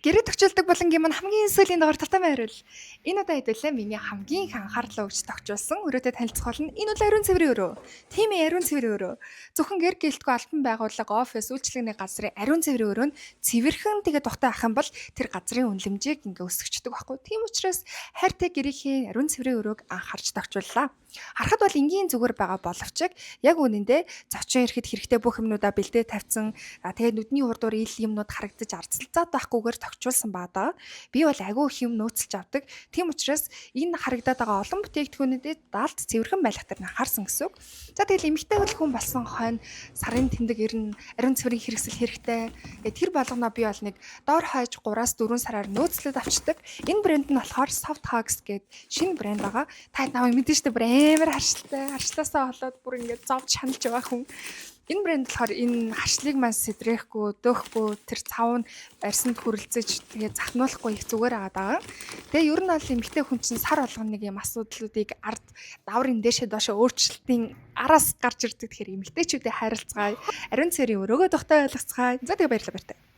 Гэрээ төгчүүлдэг болонгийн маань хамгийн сүүлийн дугаар татамын хариул. Энэ удаа хэдүүлээ миний хамгийн их анхаарлаа өгч тогтжуулсан өрөөтэй танилцах болно. Энэ удаа ариун цэврийн өрөө. Тийм ээ, ариун цэврийн өрөө. Зөвхөн гэр гэлтгүй албан байгууллага, офис, үйлчлэгний газрын ариун цэврийн өрөө нь цэвэрхэн тэгээ тухтай ах юм бол тэр газрын үнэлэмжийг ингээ өсгөждөг байхгүй. Тийм учраас хайртай гэрийнхээ ариун цэврийн өрөөг анхаарч тогтжууллаа. Харахад бол энгийн зүгээр байгаа боловч яг үнэндээ зочин ирэхэд хэрэгтэй бүх юмнуудаа бэлдээ тавьсан. Тэгээд нүдний хурдуур ил юмнууд харагдаж арцалцаад байхгүйгээр тогтчулсан баа даа. Би бол агүй их юм нөөцлж авдаг. Тийм учраас энэ харагдаад байгаа олон бүтээгдэхүүнүүдэд даалт цэвэрхэн байх төр анхаарсан гэсэн үг. За тэгэл эмэгтэй хүн болсон хойно сарын тэмдэг ирнэ, ариун цэврийн хэрэгсэл хэрэгтэй. Тэр болгоноо би бол нэг доор хойж 3-4 сараар нөөцлөд авчдаг. Энэ брэнд нь болохоор Soft Hugs гэдэг шинэ брэнд байгаа. Та намайг мэдэн штэ бүр амар харшлаасаа болоод бүр ингээд зовж шаналж байгаа хүн. Энэ брэнд болохоор энэ харшлыг маань сэдрэхгүй, дөөхгүй, тэр цав нь барьсанд хүрэлцэж тэгээ захнуулахгүй их зүгээр байгаа. Тэгээ ер нь бол эмэгтэй хүн чинь сар болгоно нэг юм асуудлуудыг ард даврын дээшээ доошоо өөрчлөлтийн араас гарч ирдэг. Тэгэхээр эмэгтэйчүүдэд хайрлцгаая. Ариун цэврийн өрөөгөө тухтай ойлгоцгаая. За тэгээ баярлалаа баяртай.